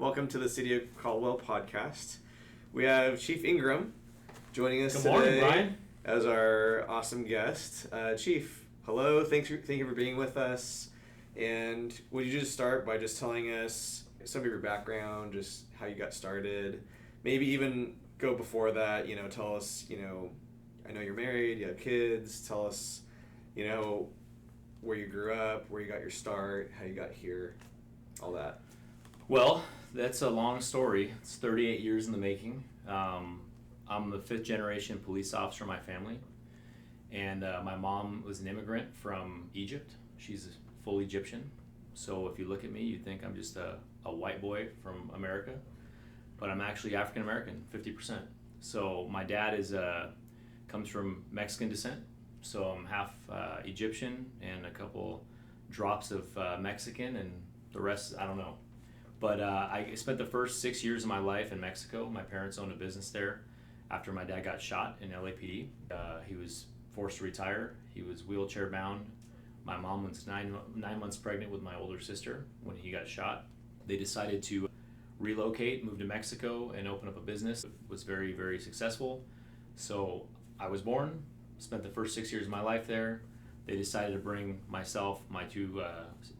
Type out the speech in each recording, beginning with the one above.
Welcome to the City of Caldwell podcast. We have Chief Ingram joining us Good morning, today Brian. As our awesome guest. Chief, hello. Thank you for being with us. And would you just start by just telling us some of your background, just how you got started? Maybe even go before that, tell us, I know you're married, you have kids. Tell us, where you grew up, where you got your start, how you got here, all that. Well, that's a long story. It's 38 years in the making. I'm the fifth generation police officer in my family. And my mom was an immigrant from Egypt. She's full Egyptian. So if you look at me, you think I'm just a white boy from America. But I'm actually African American, 50%. So my dad comes from Mexican descent. So I'm half Egyptian and a couple drops of Mexican, and the rest, I don't know. But I spent the first 6 years of my life in Mexico. My parents owned a business there after my dad got shot in LAPD. He was forced to retire. He was wheelchair bound. My mom was nine months pregnant with my older sister when he got shot. They decided to relocate, move to Mexico, and open up a business. It was very, very successful. So I was born, spent the first 6 years of my life there. They decided to bring myself, my two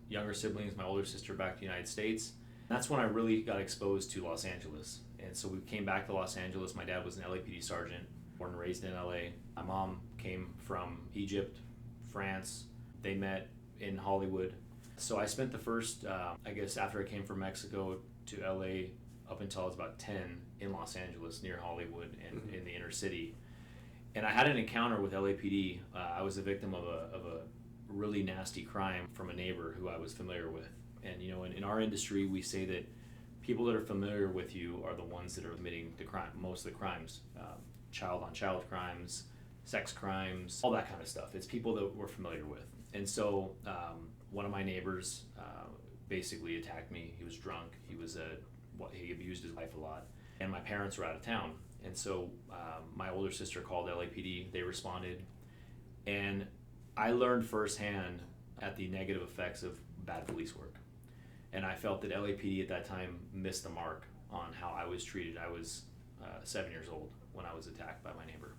younger siblings, my older sister back to the United States. That's when I really got exposed to Los Angeles. And so we came back to Los Angeles. My dad was an LAPD sergeant, born and raised in LA. My mom came from Egypt, France. They met in Hollywood. So I spent the first, after I came from Mexico to LA up until I was about 10 in Los Angeles near Hollywood and in the inner city. And I had an encounter with LAPD. I was a victim of a really nasty crime from a neighbor who I was familiar with. And in our industry, we say that people that are familiar with you are the ones that are committing the crime, most of the crimes, child-on-child crimes, sex crimes, all that kind of stuff. It's people that we're familiar with. And so one of my neighbors basically attacked me. He was drunk. He abused his wife a lot. And my parents were out of town. And so my older sister called LAPD. They responded. And I learned firsthand at the negative effects of bad police work. And I felt that LAPD at that time missed the mark on how I was treated. I was 7 years old when I was attacked by my neighbor.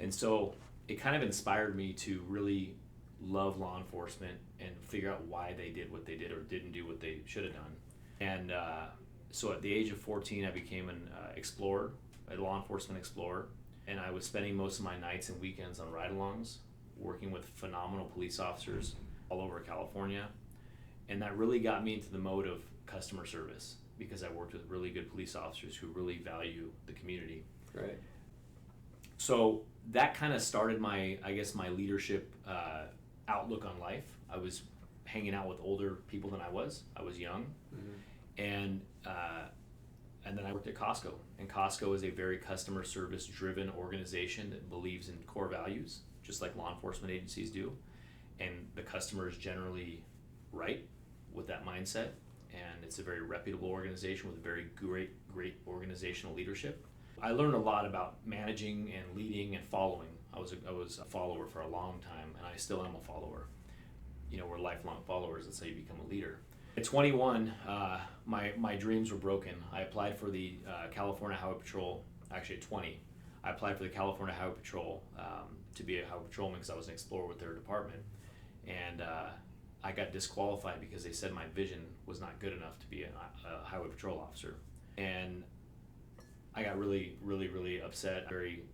And so it kind of inspired me to really love law enforcement and figure out why they did what they did or didn't do what they should have done. And so at the age of 14, I became an explorer, a law enforcement explorer. And I was spending most of my nights and weekends on ride-alongs, working with phenomenal police officers all over California. And that really got me into the mode of customer service because I worked with really good police officers who really value the community. Right. So that kind of started my leadership outlook on life. I was hanging out with older people than I was. I was young. Mm-hmm. And then I worked at Costco. And Costco is a very customer service driven organization that believes in core values, just like law enforcement agencies do. And the customer is generally right with that mindset, and it's a very reputable organization with very great organizational leadership. I learned a lot about managing and leading and following. I was a follower for a long time, and I still am a follower. We're lifelong followers. That's how you become a leader. At 21, my dreams were broken. I applied for the California Highway Patrol. Actually, at 20, I applied for the California Highway Patrol to be a highway patrolman because I was an explorer with their department. And I got disqualified because they said my vision was not good enough to be a highway patrol officer. And I got really, really, really upset, very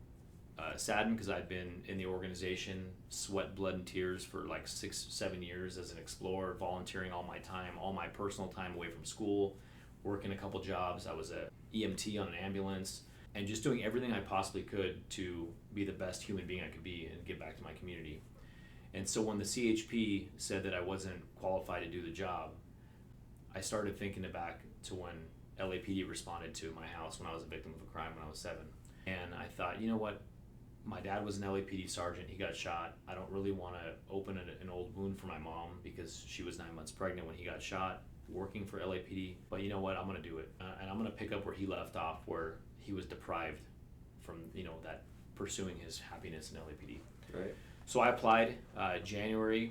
saddened because I'd been in the organization, sweat, blood, and tears for like 6-7 years as an explorer, volunteering all my time, all my personal time away from school, working a couple jobs. I was a EMT on an ambulance, and just doing everything I possibly could to be the best human being I could be and give back to my community. And so when the CHP said that I wasn't qualified to do the job, I started thinking back to when LAPD responded to my house when I was a victim of a crime when I was 7. And I thought, you know what? My dad was an LAPD sergeant. He got shot. I don't really want to open an old wound for my mom because she was 9 months pregnant when he got shot working for LAPD. But you know what? I'm going to do it. And I'm going to pick up where he left off, where he was deprived from, that pursuing his happiness in LAPD. Right. So I applied January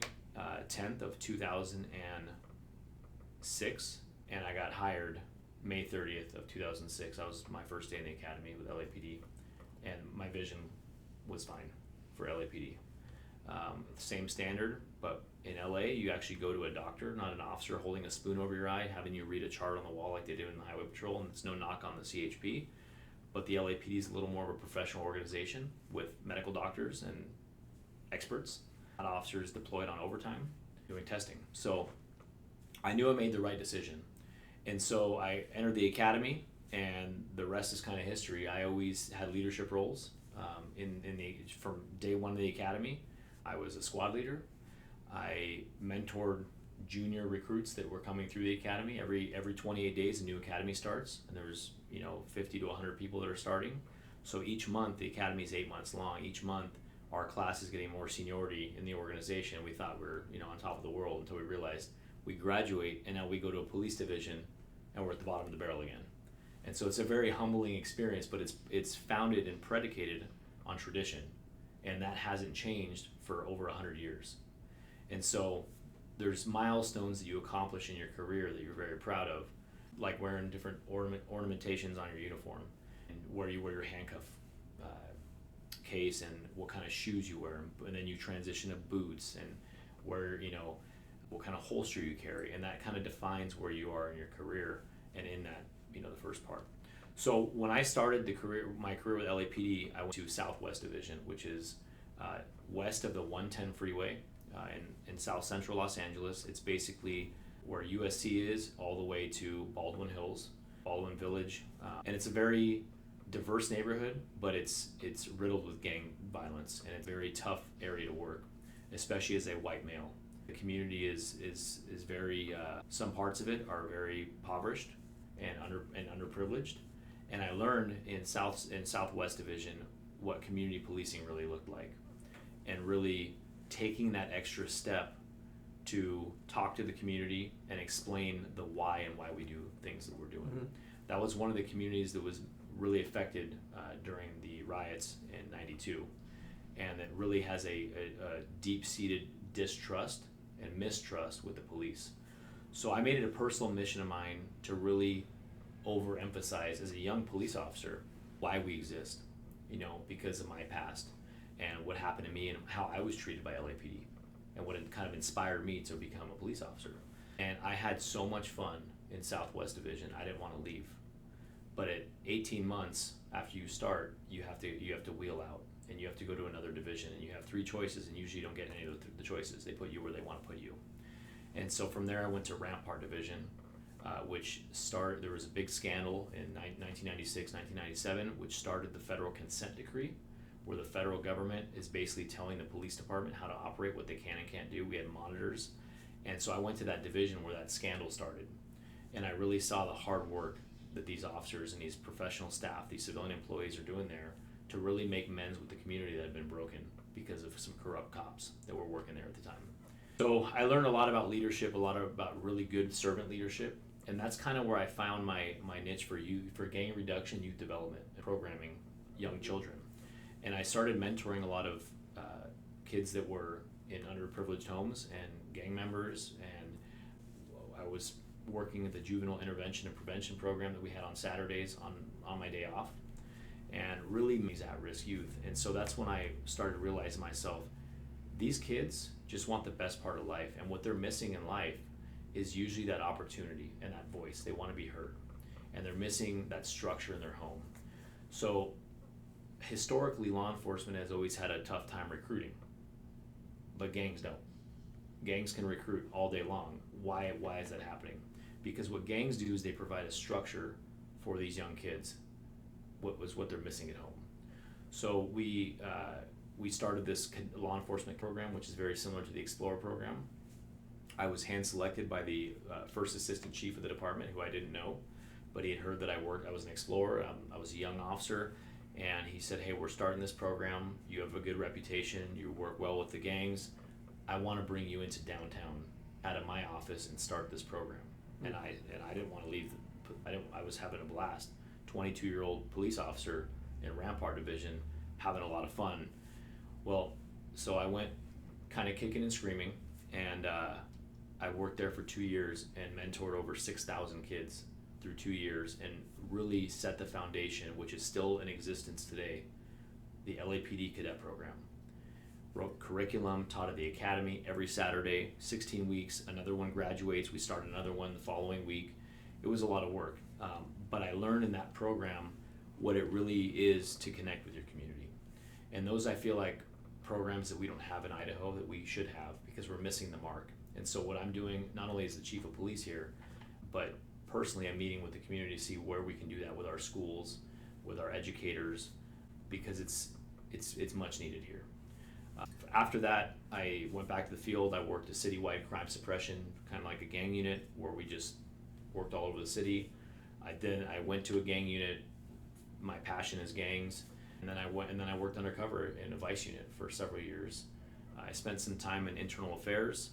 10th of 2006, and I got hired May 30th of 2006. That was my first day in the academy with LAPD, and my vision was fine for LAPD. Same standard, but in LA, you actually go to a doctor, not an officer holding a spoon over your eye, having you read a chart on the wall like they do in the Highway Patrol, and it's no knock on the CHP. But the LAPD is a little more of a professional organization with medical doctors and experts, not officers deployed on overtime doing testing. So I knew I made the right decision. And so I entered the academy, and the rest is kind of history. I always had leadership roles from day one of the academy. I was a squad leader. I mentored junior recruits that were coming through the academy. Every 28 days, a new academy starts, and there's 50 to 100 people that are starting. So each month, the academy is 8 months long. Each month, our class is getting more seniority in the organization. We thought we were on top of the world until we realized we graduate, and now we go to a police division, and we're at the bottom of the barrel again. And so it's a very humbling experience, but it's founded and predicated on tradition, and that hasn't changed for over 100 years. And so there's milestones that you accomplish in your career that you're very proud of, like wearing different ornamentations on your uniform, and where you wear your handcuff case, and what kind of shoes you wear, and then you transition to boots, and where what kind of holster you carry, and that kind of defines where you are in your career and in that the first part. So when I started my career with LAPD, I went to Southwest Division, which is west of the 110 freeway in South Central Los Angeles. It's basically where USC is, all the way to Baldwin Hills, Baldwin Village, and it's a very diverse neighborhood, but it's riddled with gang violence, and it's a very tough area to work, especially as a white male. The community is very some parts of it are very impoverished and underprivileged, and I learned in Southwest Division what community policing really looked like, and really taking that extra step to talk to the community and explain the why and why we do things that we're doing. Mm-hmm. That was one of the communities that was really affected during the riots in '92, and that really has a deep-seated distrust and mistrust with the police. So I made it a personal mission of mine to really overemphasize as a young police officer why we exist, because of my past and what happened to me and how I was treated by LAPD, and what it kind of inspired me to become a police officer. And I had so much fun in Southwest Division, I didn't want to leave. But at 18 months after you start, you have to wheel out, and you have to go to another division, and you have 3 choices, and usually you don't get any of the choices. They put you where they want to put you. And so from there I went to Rampart Division, there was a big scandal in 1996, 1997, which started the federal consent decree, where the federal government is basically telling the police department how to operate, what they can and can't do. We had monitors. And so I went to that division where that scandal started, and I really saw the hard work that these officers and these professional staff, these civilian employees are doing there to really make amends with the community that had been broken because of some corrupt cops that were working there at the time. So I learned a lot about leadership, a lot about really good servant leadership, and that's kind of where I found my niche for gang reduction, youth development, and programming young children. And I started mentoring a lot of kids that were in underprivileged homes and gang members, and I was working at the juvenile intervention and prevention program that we had on Saturdays on my day off, and really these at-risk youth. And so that's when I started realizing myself, these kids just want the best part of life, and what they're missing in life is usually that opportunity and that voice. They want to be heard, and they're missing that structure in their home. So historically, law enforcement has always had a tough time recruiting, but gangs don't. Gangs can recruit all day long. Why is that happening? Because what gangs do is they provide a structure for these young kids, what they're missing at home. So we started this law enforcement program, which is very similar to the Explorer program. I was hand selected by the first assistant chief of the department, who I didn't know, but he had heard that I was an Explorer. I was a young officer, and he said, "Hey, we're starting this program. You have a good reputation. You work well with the gangs. I want to bring you into downtown out of my office and start this program." And I didn't want to leave. I was having a blast. 22-year-old police officer in Rampart Division, having a lot of fun. Well, so I went kind of kicking and screaming, and I worked there for 2 years and mentored over 6,000 kids through 2 years and really set the foundation, which is still in existence today, the LAPD cadet program. Wrote curriculum, taught at the academy every Saturday, 16 weeks. Another one graduates. We start another one the following week. It was a lot of work, but I learned in that program what it really is to connect with your community. And those, I feel like, programs that we don't have in Idaho that we should have, because we're missing the mark. And so what I'm doing, not only as the chief of police here, but personally I'm meeting with the community to see where we can do that with our schools, with our educators, because it's much needed here. After that, I went back to the field. I worked a citywide crime suppression, kind of like a gang unit, where we just worked all over the city. I went to a gang unit. My passion is gangs, and then I worked undercover in a vice unit for several years. I spent some time in internal affairs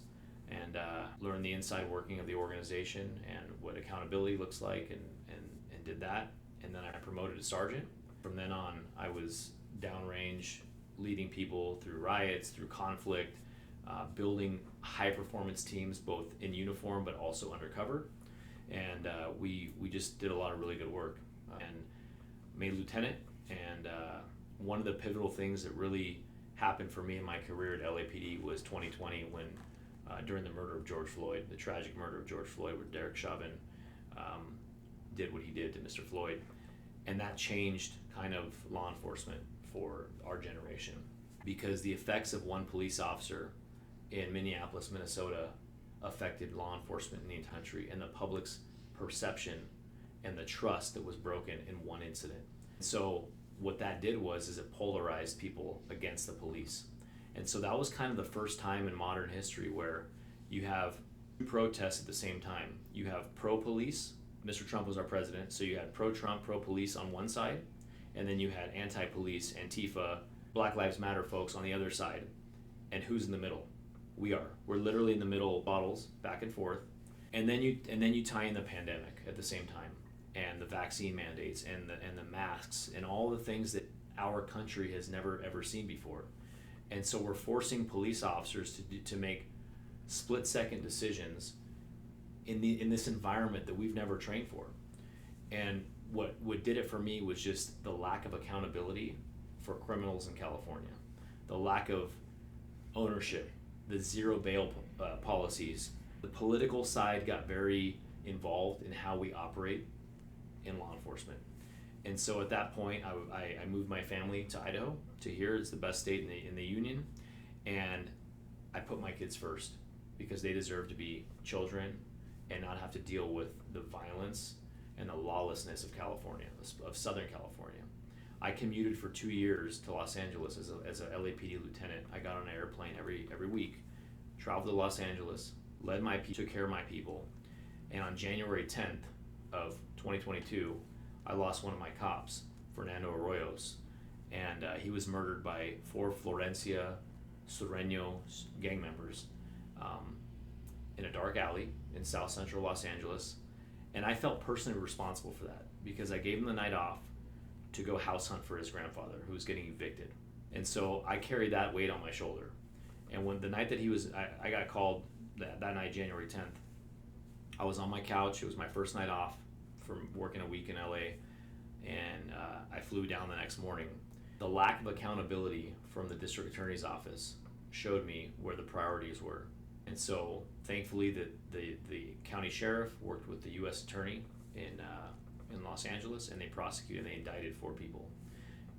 and learned the inside working of the organization and what accountability looks like, and did that. And then I promoted to sergeant. From then on, I was downrange, leading people through riots, through conflict, building high-performance teams, both in uniform but also undercover. And we just did a lot of really good work and made lieutenant. And one of the pivotal things that really happened for me in my career at LAPD was 2020, when during the murder of George Floyd, the tragic murder of George Floyd, where Derek Chauvin did what he did to Mr. Floyd. And that changed kind of law enforcement for our generation, because the effects of one police officer in Minneapolis, Minnesota affected law enforcement in the country, and the public's perception and the trust that was broken in one incident. So what that did is it polarized people against the police. And so that was kind of the first time in modern history where you have two protests at the same time. You have pro-police, Mr. Trump was our president, so you had pro-Trump, pro-police on one side, and then you had anti-police, Antifa, Black Lives Matter folks on the other side. And who's in the middle? We are. We're literally in the middle, bottles back and forth. And then you tie in the pandemic at the same time, and the vaccine mandates, and the masks, and all the things that our country has never ever seen before. And so we're forcing police officers to make split-second decisions in this environment that we've never trained for. And what did it for me was just the lack of accountability for criminals in California, the lack of ownership, the zero bail policies. The political side got very involved in how we operate in law enforcement. And so at that point, I moved my family to Idaho, to here. It's the best state in the union. And I put my kids first, because they deserve to be children and not have to deal with the violence and the lawlessness of California, of Southern California. I commuted for 2 years to Los Angeles as a LAPD lieutenant. I got on an airplane every week, traveled to Los Angeles, took care of my people. And on January 10th of 2022, I lost one of my cops, Fernando Arroyos, and he was murdered by 4 Florencia Sureño gang members in a dark alley in South Central Los Angeles. And I felt personally responsible for that, because I gave him the night off to go house hunt for his grandfather, who was getting evicted. And so I carried that weight on my shoulder. And when the night that I got called that night, January 10th, I was on my couch. It was my first night off from working a week in LA, and I flew down the next morning. The lack of accountability from the district attorney's office showed me where the priorities were. And so thankfully the county sheriff worked with the U.S. attorney in Los Angeles, and they prosecuted and they indicted 4 people.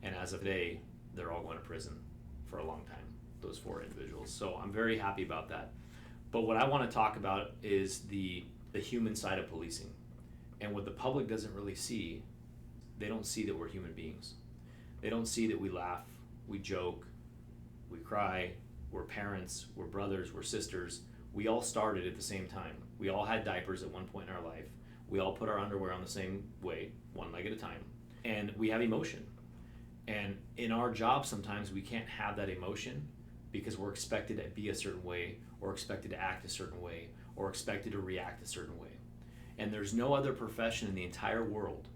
And as of today, they're all going to prison for a long time, those 4 individuals. So I'm very happy about that. But what I want to talk about is the human side of policing. And what the public doesn't really see, they don't see that we're human beings. They don't see that we laugh, we joke, we cry, we're parents, we're brothers, we're sisters. We all started at the same time. We all had diapers at one point in our life. We all put our underwear on the same way, one leg at a time. And we have emotion. And in our job, sometimes we can't have that emotion because we're expected to be a certain way, or expected to act a certain way, or expected to react a certain way. And there's no other profession in the entire world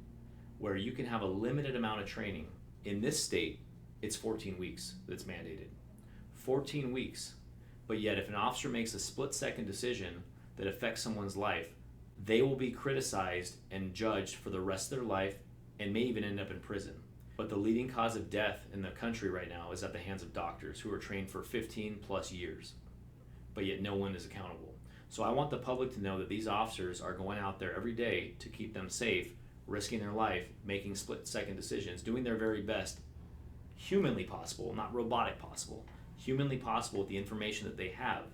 where you can have a limited amount of training. In this state, it's 14 weeks that's mandated. 14 weeks. But yet if an officer makes a split-second decision that affects someone's life, they will be criticized and judged for the rest of their life and may even end up in prison. But the leading cause of death in the country right now is at the hands of doctors who are trained for 15 plus years, but yet no one is accountable. So I want the public to know that these officers are going out there every day to keep them safe, risking their life, making split-second decisions, doing their very best, humanly possible, not robotic possible, humanly possible with the information that they have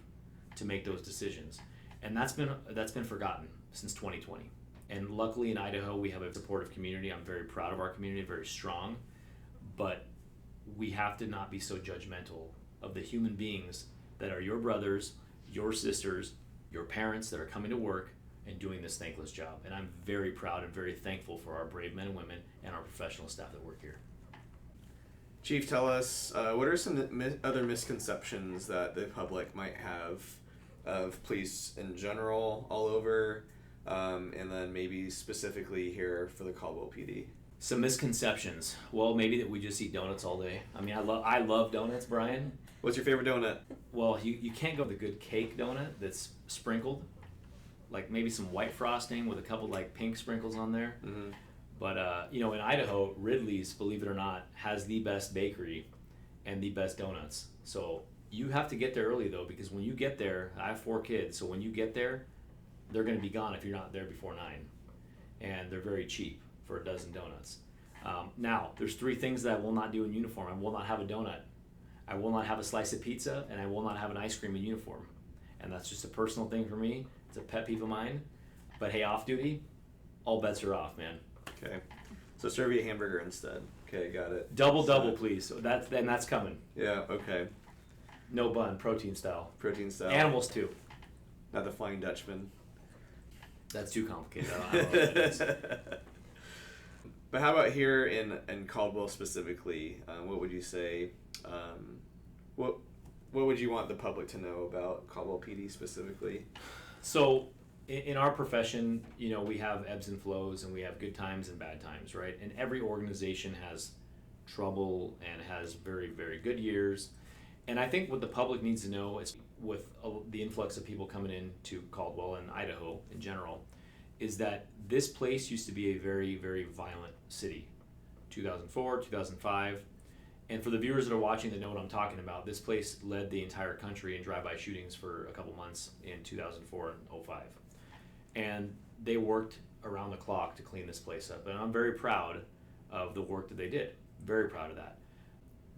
to make those decisions. And that's been forgotten since 2020. And luckily in Idaho, we have a supportive community. I'm very proud of our community, very strong. But we have to not be so judgmental of the human beings that are your brothers, your sisters, your parents that are coming to work and doing this thankless job. And I'm very proud and very thankful for our brave men and women and our professional staff that work here. Chief, tell us, what are some other misconceptions that the public might have of police in general all over, and then maybe specifically here for the Caldwell PD? Some misconceptions. Well, maybe that we just eat donuts all day. I mean, I love donuts, Brian. What's your favorite donut? Well, you can't go with a good cake donut that's sprinkled, like maybe some white frosting with a couple like pink sprinkles on there. Mm-hmm. But in Idaho, Ridley's, believe it or not, has the best bakery and the best donuts. So you have to get there early though, because when you get there, I have 4 kids, so when you get there, they're going to be gone if you're not there before 9, and they're very cheap for a dozen donuts. Now, there's 3 things that I will not do in uniform. I will not have a donut, I will not have a slice of pizza, and I will not have an ice cream in uniform. And that's just a personal thing for me. It's a pet peeve of mine. But hey, off duty, all bets are off, man. Okay, so serve you a hamburger instead. Okay, got it. Double, please. So that's coming. Yeah, okay. No bun, protein style. Protein style. Animals too. Not the Flying Dutchman. That's too complicated. I don't know what that is. But how about here in Caldwell specifically? What would you say? What would you want the public to know about Caldwell PD specifically? So in our profession, we have ebbs and flows, and we have good times and bad times, right? And every organization has trouble and has very, very good years. And I think what the public needs to know is, with the influx of people coming into Caldwell and Idaho in general, is that this place used to be a very, very violent city. 2004, 2005. And for the viewers that are watching that know what I'm talking about, this place led the entire country in drive-by shootings for a couple months in 2004 and 2005. And they worked around the clock to clean this place up. And I'm very proud of the work that they did. Very proud of that.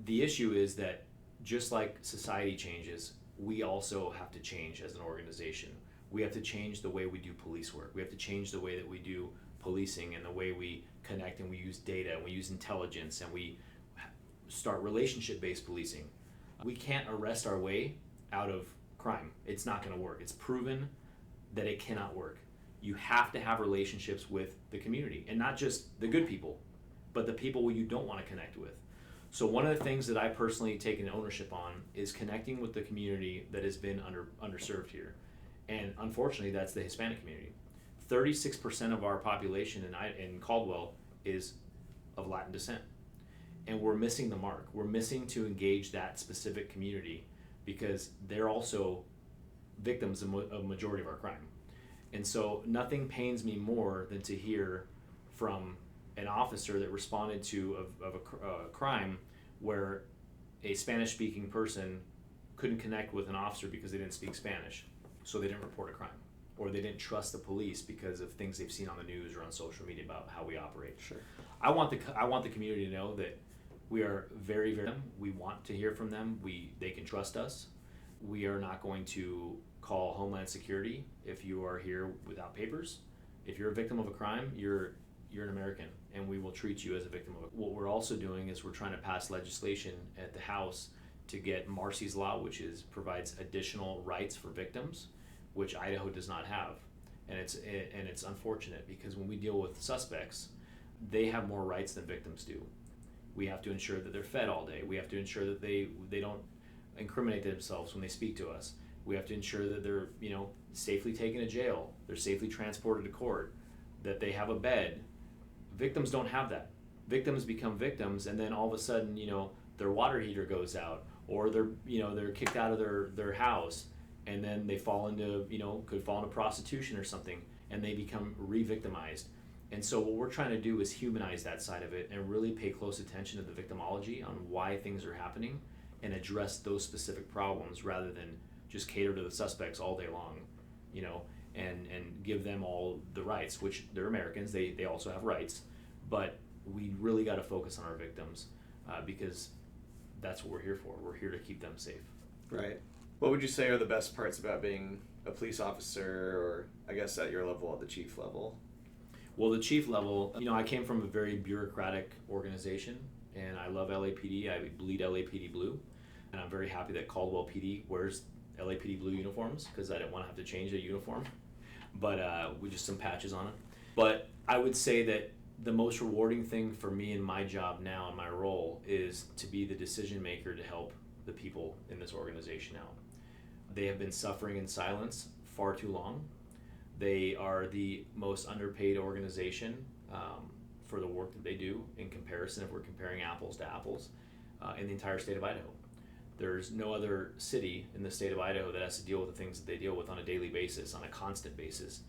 The issue is that just like society changes, we also have to change as an organization. We have to change the way we do police work. We have to change the way that we do policing and the way we connect, and we use data and we use intelligence and we start relationship-based policing. We can't arrest our way out of crime. It's not going to work. It's proven that it cannot work. You have to have relationships with the community, and not just the good people, but the people you don't want to connect with. So one of the things that I personally take an ownership on is connecting with the community that has been underserved here. And unfortunately, that's the Hispanic community. 36% of our population in Caldwell is of Latin descent. And we're missing the mark. We're missing to engage that specific community because they're also victims of a majority of our crime. And so nothing pains me more than to hear from an officer that responded to a crime where a Spanish-speaking person couldn't connect with an officer because they didn't speak Spanish, so they didn't report a crime, or they didn't trust the police because of things they've seen on the news or on social media about how we operate. Sure. I want the community to know that we are very, very. We want to hear from them. They can trust us. We are not going to call Homeland Security if you are here without papers. If you're a victim of a crime, you're an American, and we will treat you as a victim of it. What we're also doing is we're trying to pass legislation at the House to get Marcy's Law, which provides additional rights for victims, which Idaho does not have. And it's unfortunate because when we deal with suspects, they have more rights than victims do. We have to ensure that they're fed all day. We have to ensure that they don't incriminate themselves when they speak to us. We have to ensure that they're safely taken to jail, they're safely transported to court, that they have a bed. Victims don't have that. Victims become victims, and then all of a sudden, their water heater goes out, or they're kicked out of their house, and then they could fall into prostitution or something. and they become re-victimized. And so what we're trying to do is humanize that side of it and really pay close attention to the victimology on why things are happening and address those specific problems rather than just cater to the suspects all day long, you know, and give them all the rights, which they're Americans, they also have rights, but we really got to focus on our victims because that's what we're here for. We're here to keep them safe. Right. What would you say are the best parts about being a police officer, or I guess at your level, at the chief level? Well, the chief level, you know, I came from a very bureaucratic organization, and I love LAPD. I bleed LAPD blue, and I'm very happy that Caldwell PD wears LAPD blue uniforms because I didn't want to have to change a uniform, but with just some patches on it. But I would say that the most rewarding thing for me in my job now and my role is to be the decision maker to help the people in this organization out. They have been suffering in silence far too long. They are the most underpaid organization for the work that they do in comparison, if we're comparing apples to apples, in the entire state of Idaho. There's no other city in the state of Idaho that has to deal with the things that they deal with on a daily basis, on a constant basis.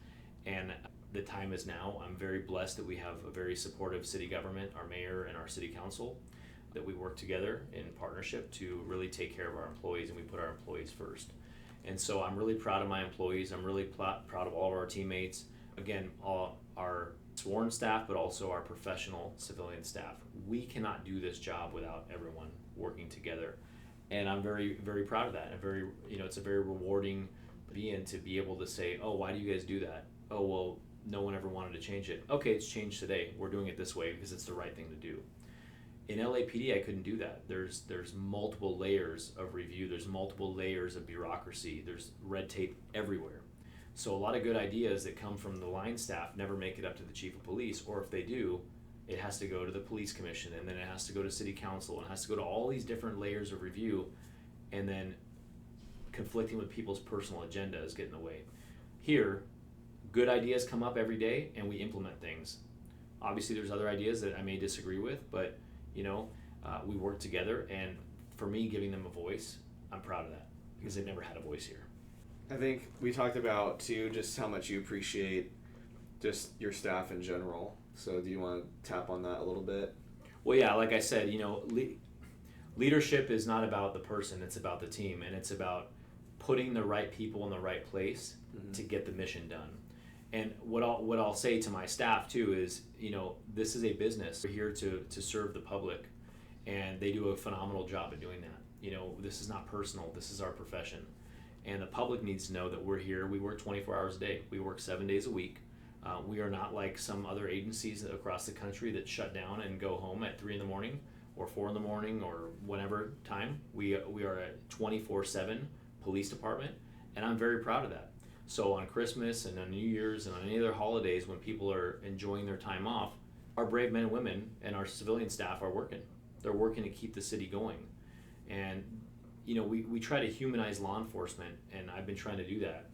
And the time is now. I'm very blessed that we have a very supportive city government, our mayor and our city council, that we work together in partnership to really take care of our employees, and we put our employees first. And so I'm really proud of my employees. I'm really proud of all of our teammates. Again, all our sworn staff, but also our professional civilian staff. We cannot do this job without everyone working together. And I'm very, very proud of that. And it's a very rewarding to be able to say, oh, why do you guys do that? Oh, well, no one ever wanted to change it. Okay, it's changed today. We're doing it this way because it's the right thing to do. In LAPD, I couldn't do that. There's multiple layers of review. There's multiple layers of bureaucracy. There's red tape everywhere. So a lot of good ideas that come from the line staff never make it up to the chief of police, or if they do, it has to go to the police commission, and then it has to go to city council, and it has to go to all these different layers of review, and then conflicting with people's personal agendas get in the way. Here, good ideas come up every day, and we implement things. Obviously, there's other ideas that I may disagree with, but we work together, and for me, giving them a voice, I'm proud of that because they've never had a voice here. I think we talked about too just how much you appreciate just your staff in general. So do you want to tap on that a little bit? Well, yeah, like I said, leadership is not about the person, it's about the team, and it's about putting the right people in the right place to get the mission done. And what I'll say to my staff too is, this is a business. We're here to serve the public, and they do a phenomenal job at doing that. This is not personal. This is our profession, and the public needs to know that we're here. We work 24 hours a day. We work 7 days a week. We are not like some other agencies across the country that shut down and go home at 3 in the morning or 4 in the morning or whatever time. We are a 24/7 police department, and I'm very proud of that. So on Christmas and on New Year's and on any other holidays when people are enjoying their time off, our brave men and women and our civilian staff are working. They're working to keep the city going. And we try to humanize law enforcement, and I've been trying to do that.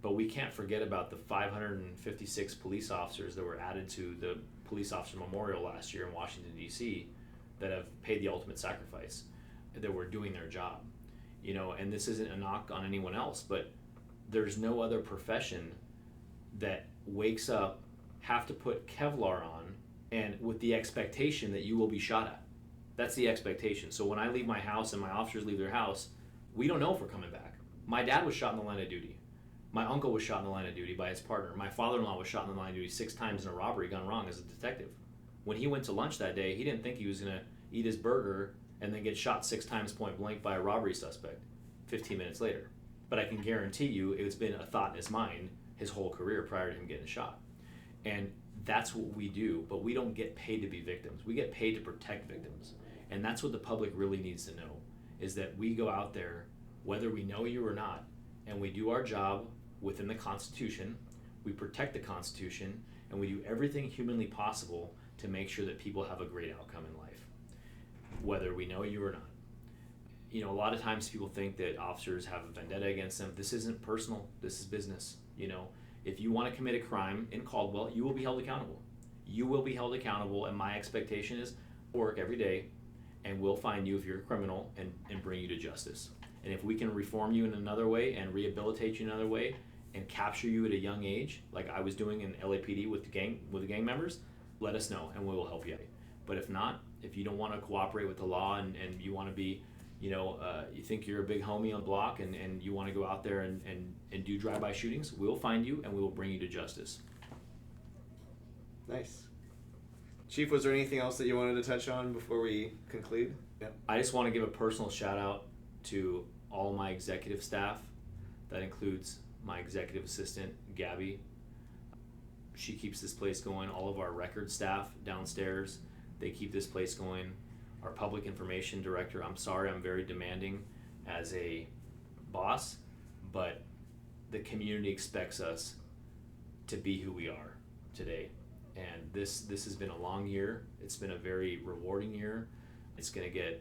But we can't forget about the 556 police officers that were added to the Police Officer Memorial last year in Washington, D.C. that have paid the ultimate sacrifice, that were doing their job. And this isn't a knock on anyone else, but there's no other profession that wakes up, have to put Kevlar on, and with the expectation that you will be shot at. That's the expectation. So when I leave my house and my officers leave their house, we don't know if we're coming back. My dad was shot in the line of duty. My uncle was shot in the line of duty by his partner. My father-in-law was shot in the line of duty 6 times in a robbery gone wrong as a detective. When he went to lunch that day, he didn't think he was going to eat his burger and then get shot 6 times point blank by a robbery suspect 15 minutes later. But I can guarantee you it's been a thought in his mind his whole career prior to him getting shot. And that's what we do, but we don't get paid to be victims. We get paid to protect victims. And that's what the public really needs to know, is that we go out there, whether we know you or not, and we do our job within the Constitution, we protect the Constitution, and we do everything humanly possible to make sure that people have a great outcome in life, whether we know you or not. A lot of times people think that officers have a vendetta against them. This isn't personal. This is business. If you want to commit a crime in Caldwell, you will be held accountable. You will be held accountable, and my expectation is work every day, and we'll find you if you're a criminal and bring you to justice. And if we can reform you in another way and rehabilitate you in another way and capture you at a young age, like I was doing in LAPD with the gang members, let us know and we will help you. But if not, if you don't want to cooperate with the law and you want to be, you think you're a big homie on the block and you want to go out there and do drive-by shootings, we'll find you and we will bring you to justice. Nice. Chief, was there anything else that you wanted to touch on before we conclude? Yeah. I just want to give a personal shout out to all my executive staff. That includes my executive assistant, Gabby. She keeps this place going. All of our record staff downstairs, they keep this place going. Our public information director, I'm sorry, I'm very demanding as a boss, but the community expects us to be who we are today. And this has been a long year. It's been a very rewarding year. It's gonna get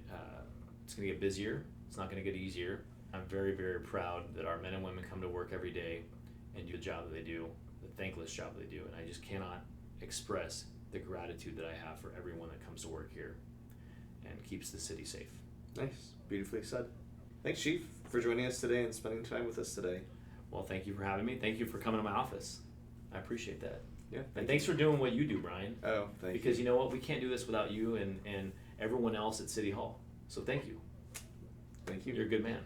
busier. It's not gonna get easier. I'm very, very proud that our men and women come to work every day and do the job that they do, the thankless job they do. And I just cannot express the gratitude that I have for everyone that comes to work here and keeps the city safe. Nice. Beautifully said. Thanks, Chief, for joining us today and spending time with us today. Well, thank you for having me. Thank you for coming to my office. I appreciate that. Yeah. And thanks for doing what you do, Brian. Oh, thank you. Because you know what? We can't do this without you and everyone else at City Hall. So thank you. Thank you. You're a good man.